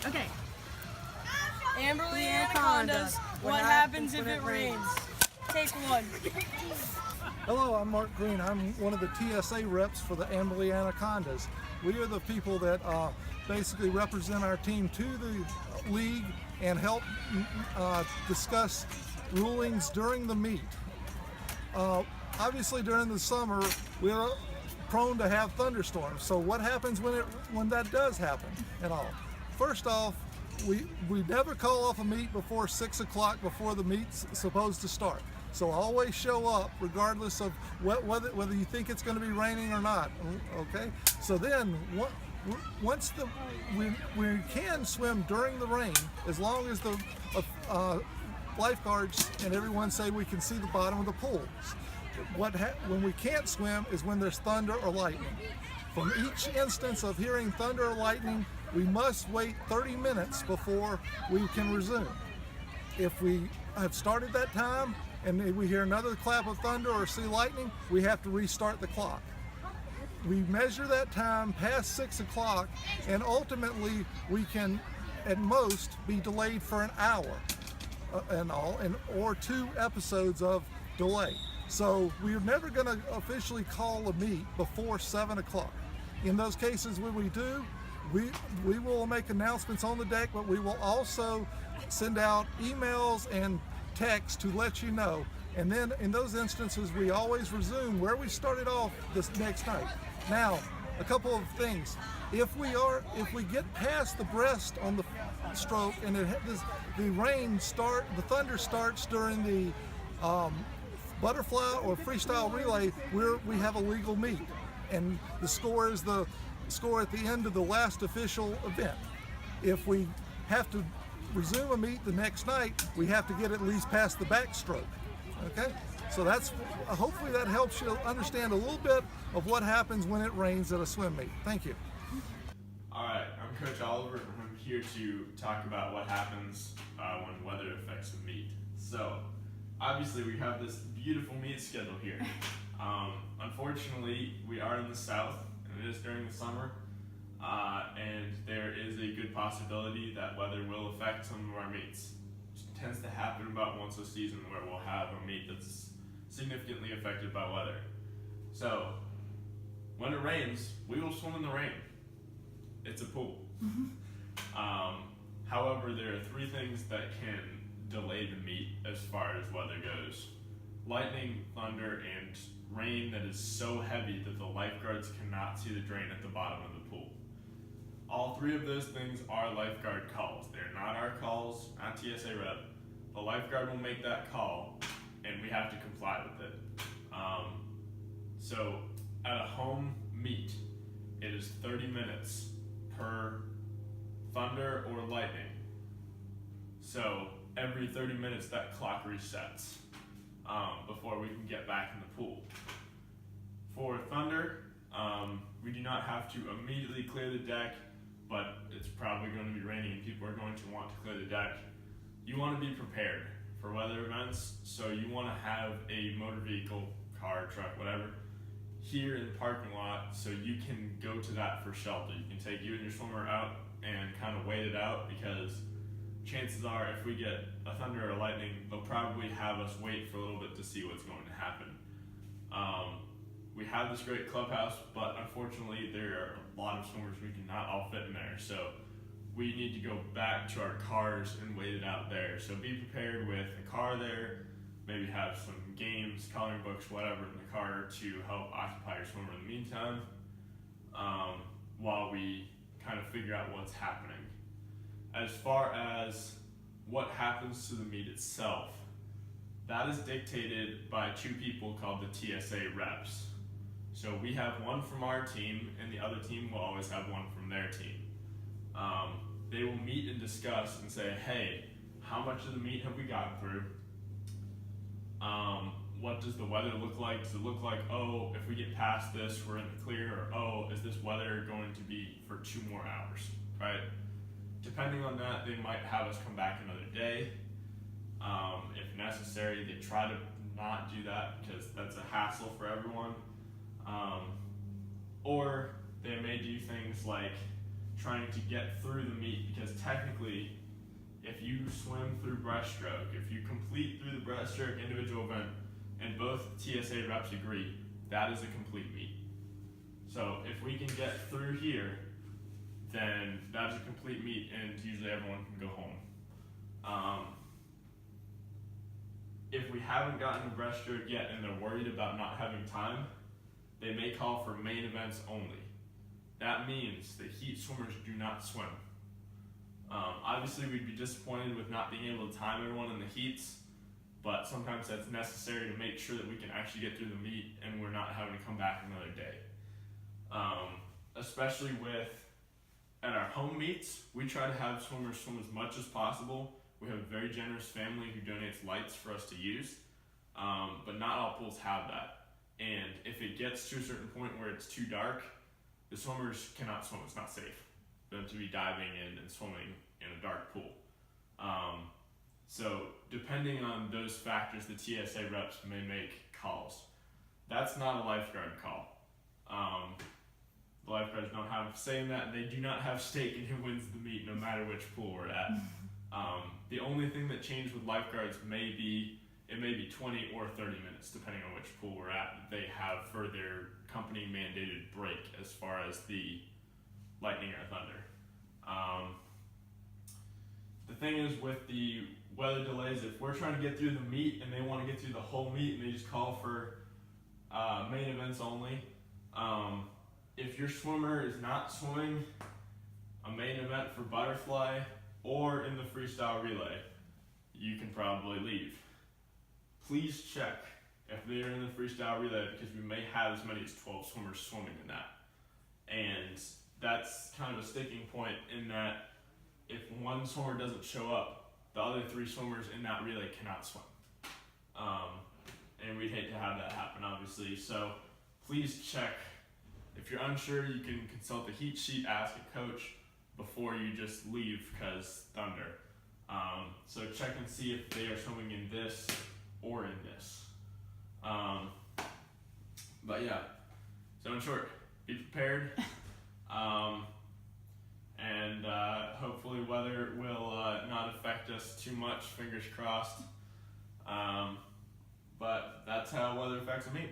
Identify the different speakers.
Speaker 1: Okay.
Speaker 2: Amberley Anacondas, what happens if it rains? Take one.
Speaker 3: Hello, I'm Mark Green. I'm one of the TSA reps for the Amberley Anacondas. We are the people that basically represent our team to the league and help discuss rulings during the meet. Obviously, during the summer, we're prone to have thunderstorms. So what happens when that does happen and all? First off, we never call off a meet before 6 o'clock before the meet's supposed to start. So always show up regardless of whether you think it's going to be raining or not. Okay. So then once we can swim during the rain, as long as the lifeguards and everyone say we can see the bottom of the pools. When we can't swim is when there's thunder or lightning. From each instance of hearing thunder or lightning, we must wait 30 minutes before we can resume. If we have started that time and we hear another clap of thunder or see lightning, we have to restart the clock. We measure that time past 6 o'clock, and ultimately we can at most be delayed for an hour or 2 episodes of delay. So we're never going to officially call a meet before 7 o'clock. In those cases when we do, we will make announcements on the deck, but we will also send out emails and texts to let you know. And then in those instances, we always resume where we started off this next night. Now, a couple of things. If we get past the breast on the stroke and the thunder starts during the butterfly or freestyle relay, we have a legal meet, and the score is the score at the end of the last official event. If we have to resume a meet the next night, we have to get at least past the backstroke. Okay, so that's hopefully that helps you understand a little bit of what happens when it rains at a swim meet. Thank you.
Speaker 4: All right, I'm Coach Oliver, and I'm here to talk about what happens when weather affects the meet. So obviously we have this beautiful meet schedule here. Unfortunately, we are in the south, and it is during the summer, and there is a good possibility that weather will affect some of our meets. It tends to happen about once a season where we'll have a meet that's significantly affected by weather. So when it rains, we will swim in the rain. It's a pool. However, there are 3 things that can delay the meet as far as weather goes: lightning, thunder, and rain that is so heavy that the lifeguards cannot see the drain at the bottom of the pool. All 3 of those things are lifeguard calls. They're not our calls, not TSA rep. The lifeguard will make that call, and we have to comply with it. So at a home meet, it is 30 minutes per thunder or lightning. So every 30 minutes that clock resets before we can get back in the pool. For thunder, we do not have to immediately clear the deck, but it's probably going to be raining and people are going to want to clear the deck. You want to be prepared for weather events, so you want to have a motor vehicle, car, truck, whatever, here in the parking lot so you can go to that for shelter. You can take you and your swimmer out and kind of wait it out, because chances are if we get a thunder or lightning, they'll probably have us wait for a little bit to see what's going to happen. We have this great clubhouse, but unfortunately there are a lot of swimmers we cannot all fit in there. So we need to go back to our cars and wait it out there. So be prepared with a car there, maybe have some games, coloring books, whatever in the car to help occupy your swimmer in the meantime, while we kind of figure out what's happening. As far as what happens to the meet itself, that is dictated by 2 people called the TSA reps. So we have one from our team, and the other team will always have one from their team. They will meet and discuss and say, hey, how much of the meet have we gotten through? What does the weather look like? Does it look like, oh, if we get past this, we're in the clear? Or, oh, is this weather going to be for 2 more hours, right? Depending on that, they might have us come back another day. If necessary, they try to not do that because that's a hassle for everyone. Or they may do things like trying to get through the meet, because technically you swim through breaststroke, if you complete through the breaststroke individual event, and both TSA reps agree, that is a complete meet. So if we can get through here, then that's a complete meet, and usually everyone can go home. If we haven't gotten to breaststroke yet and they're worried about not having time, they may call for main events only. That means that heat swimmers do not swim. Obviously, we'd be disappointed with not being able to time everyone in the heats, but sometimes that's necessary to make sure that we can actually get through the meet and we're not having to come back another day. Especially at our home meets, we try to have swimmers swim as much as possible. We have a very generous family who donates lights for us to use, but not all pools have that. And if it gets to a certain point where it's too dark, the swimmers cannot swim. It's not safe for them to be diving in and swimming in a dark pool. So depending on those factors, the TSA reps may make calls. That's not a lifeguard call. The lifeguards don't have a say in that. They do not have stake in who wins the meet, no matter which pool we're at. The only thing that changed with lifeguards may be 20 or 30 minutes, depending on which pool we're at, that they have for their company mandated break as far as the lightning or thunder. The thing is with the weather delays, if we're trying to get through the meet and they want to get through the whole meet and they just call for main events only, if your swimmer is not swimming a main event for butterfly or in the freestyle relay, you can probably leave. Please check if they are in the freestyle relay, because we may have as many as 12 swimmers swimming in that. And that's kind of a sticking point in that if one swimmer doesn't show up, the other 3 swimmers in that relay cannot swim. And we'd hate to have that happen, obviously. So please check. If you're unsure, you can consult the heat sheet, ask a coach before you just leave because thunder. So check and see if they are swimming in this or in this. But yeah, so in short, be prepared. And hopefully weather will not affect us too much, fingers crossed. But that's how weather affects a meet.